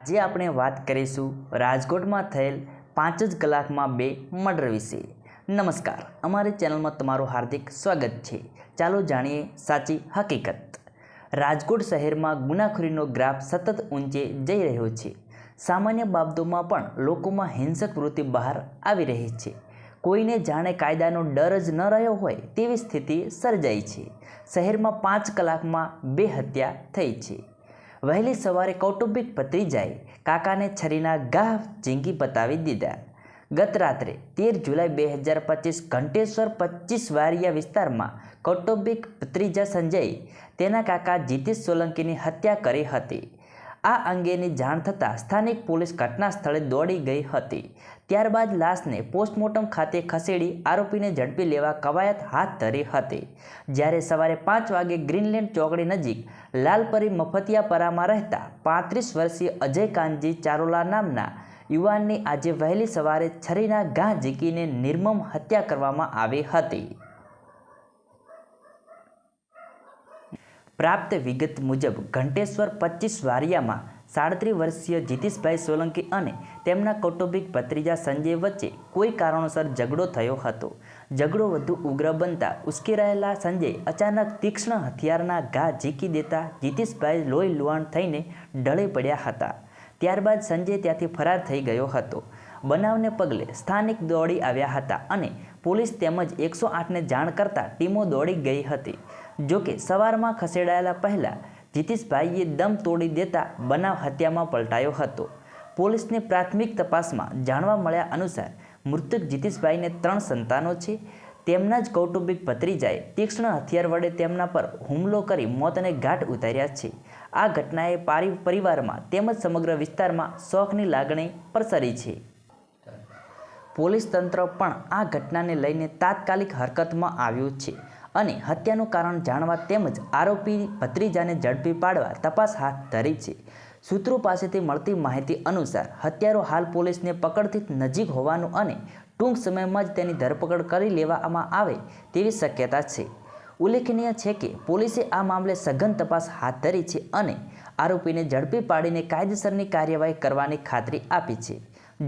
આજે આપણે વાત કરીશું રાજકોટમાં થયેલ 5 જ કલાકમાં 2 મર્ડર વિશે। નમસ્કાર, અમારી ચેનલમાં તમારું હાર્દિક સ્વાગત છે। ચાલો જાણીએ સાચી હકીકત। રાજકોટ શહેરમાં ગુનાખોરીનો ગ્રાફ સતત ઊંચે જઈ રહ્યો છે। સામાન્ય બાબતોમાં પણ લોકોમાં હિંસક વૃત્તિ બહાર આવી રહી છે। કોઈને જાણે કાયદાનો ડર જ ન રહ્યો હોય તેવી સ્થિતિ સર્જાઈ છે। શહેરમાં 5 કલાકમાં 2 હત્યા થઈ છે। વહેલી સવારે કૌટુંબિક ભત્રીજાએ કાકાને છરીના ઘા ઝીંકી પતાવી દીધા। ગત રાત્રે 13 જુલાઈ 2025 ઘંટેશ્વર 25 વારિયા વિસ્તારમાં કૌટુંબિક ભત્રીજા સંજયે તેના કાકા જીતેશ સોલંકીની હત્યા કરી હતી। આ અંગેની જાણ થતાં સ્થાનિક પોલીસ ઘટના સ્થળે દોડી ગઈ હતી। ત્યારબાદ લાશને પોસ્ટમોર્ટમ ખાતે ખસેડી આરોપીને ઝડપી લેવા કવાયત હાથ ધરી હતી। જ્યારે સવારે 5 વાગે ગ્રીનલેન્ડ ચોકડી નજીક લાલપરી મફતિયાપરામાં રહેતા 35 વર્ષીય અજય કાનજી ચારોલા નામના યુવાનની આજે વહેલી સવારે છરીના ઘા ઝીંકીને નિર્મમ હત્યા કરવામાં આવી હતી। પ્રાપ્ત વિગત મુજબ ઘંટેશ્વર 25 વારિયામાં 37 વર્ષીય જીતેશભાઈ સોલંકી અને તેમના કૌટુંબિક ભત્રીજા સંજય વચ્ચે કોઈ કારણોસર ઝઘડો થયો હતો। ઝઘડો વધુ ઉગ્ર બનતા ઉશ્કેરાયેલા સંજય અચાનક તીક્ષ્ણ હથિયારના ઘા ઝીંકી દેતા જીતેશભાઈ લોહી લુહાણ થઈને ઢળી પડ્યા હતા। ત્યારબાદ સંજય ત્યાંથી ફરાર થઈ ગયો હતો। બનાવને પગલે સ્થાનિક દોડી આવ્યા હતા અને પોલીસ તેમજ 108ને જાણ કરતાં ટીમો દોડી ગઈ હતી। જોકે સવારમાં ખસેડાયેલા પહેલાં જીતેશભાઈએ દમ તોડી દેતા બનાવ હત્યામાં પલટાયો હતો। પોલીસની પ્રાથમિક તપાસમાં જાણવા મળ્યા અનુસાર મૃતક જીતેશભાઈને 3 સંતાનો છે। તેમના જ કૌટુંબિક ભત્રીજાએ તીક્ષ્ણ હથિયાર વડે તેમના પર હુમલો કરી મોતને ઘાટ ઉતાર્યા છે। આ ઘટનાએ પરિવારમાં તેમજ સમગ્ર વિસ્તારમાં શોકની લાગણી પ્રસરી છે। પોલીસ તંત્ર પણ આ ઘટનાને લઈને તાત્કાલિક હરકતમાં આવ્યું છે અને હત્યાનું કારણ જાણવા તેમજ આરોપી ભત્રીજાને ઝડપી પાડવા તપાસ હાથ ધરી છે। સૂત્રો પાસેથી મળતી માહિતી અનુસાર હત્યારો હાલ પોલીસને પકડથી નજીક હોવાનું અને ટૂંક સમયમાં જ તેની ધરપકડ કરી લેવામાં આવે તેવી શક્યતા છે। ઉલ્લેખનીય છે કે પોલીસે આ મામલે સઘન તપાસ હાથ ધરી છે અને આરોપીને ઝડપી પાડીને કાયદેસરની કાર્યવાહી કરવાની ખાતરી આપી છે।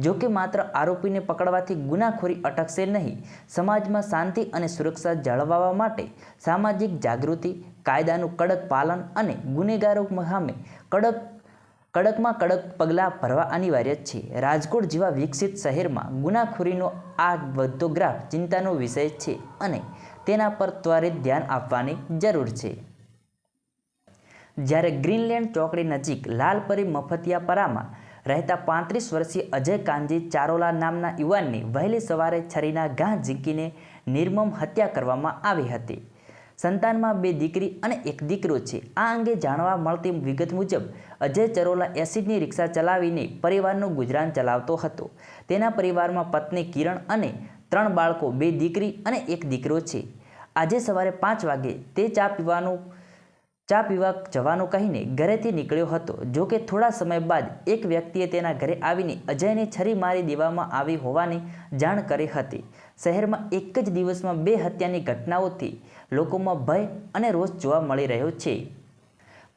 જોકે માત્ર આરોપીને પકડવાથી ગુનાખોરી અટકશે નહીં, સમાજમાં શાંતિ અને સુરક્ષા જાળવવા માટે સામાજિક જાગૃતિ, કાયદાનું કડક પાલન અને ગુનેગારો સામે કડકમાં કડક પગલાં ભરવા અનિવાર્ય છે। રાજકોટ જેવા વિકસિત શહેરમાં ગુનાખોરીનો આ વધતો ગ્રાફ ચિંતાનો વિષય છે અને તેના પર ત્વરિત ધ્યાન આપવાની જરૂર છે। જ્યારે ગ્રીનલેન્ડ ચોકડી નજીક લાલપરી મફતિયાપરામાં રહેતા 35 વર્ષીય અજય કાનજી ચારોલા નામના યુવાનની વહેલી સવારે છરીના ઘા ઝીંકીને નિર્મમ હત્યા કરવામાં આવી હતી। સંતાનમાં 2 દીકરી અને 1 દીકરો છે। આ અંગે જાણવા મળતી વિગત મુજબ અજય ચારોલા એસિડની રિક્ષા ચલાવીને પરિવારનું ગુજરાન ચલાવતો હતો। તેના પરિવારમાં પત્ની કિરણ અને 3 બાળકો, 2 દીકરી અને 1 દીકરો છે। આજે સવારે 5 વાગે તે ચા પીવા જવાનું કહીને ઘરેથી નીકળ્યો હતો। જોકે થોડા સમય બાદ એક વ્યક્તિએ તેના ઘરે આવીને અજયને છરી મારી દેવામાં આવી હોવાની જાણ કરી હતી। શહેરમાં એક જ દિવસમાં 2 હત્યાની ઘટનાઓથી લોકોમાં ભય અને રોષ જોવા મળી રહ્યો છે।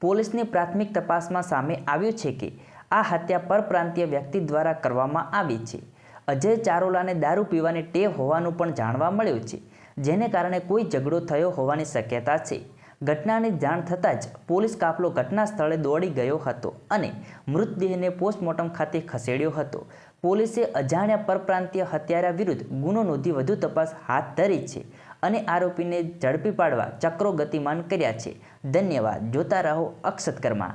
પોલીસની પ્રાથમિક તપાસમાં સામે આવ્યું છે કે આ હત્યા પરપ્રાંતીય વ્યક્તિ દ્વારા કરવામાં આવી છે। અજય ચારોલાને દારૂ પીવાની ટેવ હોવાનું પણ જાણવા મળ્યું છે, જેને કારણે કોઈ ઝઘડો થયો હોવાની શક્યતા છે। ઘટનાની જાણ થતાં જ પોલીસ કાફલો ઘટના સ્થળે દોડી ગયો હતો અને મૃતદેહને પોસ્ટમોર્ટમ ખાતે ખસેડ્યો હતો। પોલીસે અજાણ્યા પરપ્રાંતીય હત્યારા વિરુદ્ધ ગુનો નોંધી વધુ તપાસ હાથ ધરી છે અને આરોપીને ઝડપી પાડવા ચક્રો ગતિમાન કર્યા છે। ધન્યવાદ। જોતા રહો અક્ષત કર્મા।